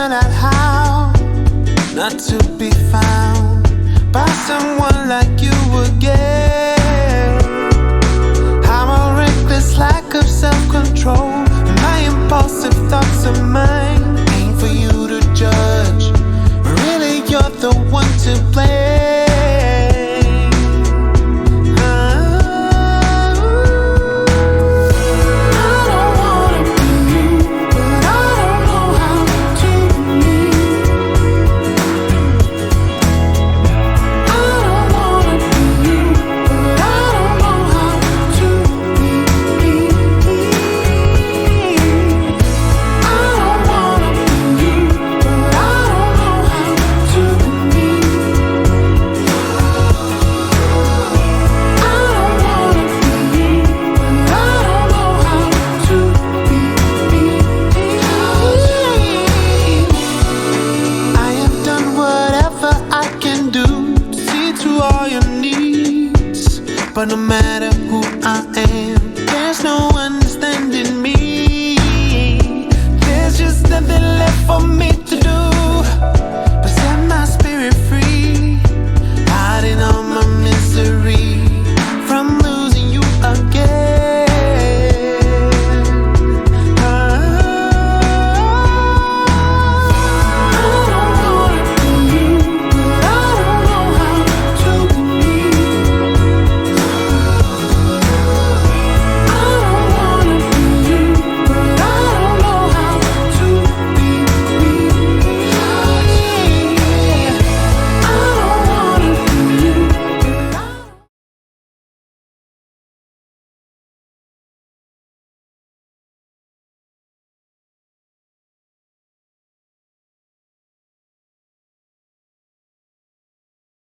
find out how not to be found by someone like you again. I'm a reckless lack of self-control. My impulsive thoughts of mine ain't for you to judge. Really, you're the one to blame. But no matter who I am, there's no understanding me. There's just nothing left for me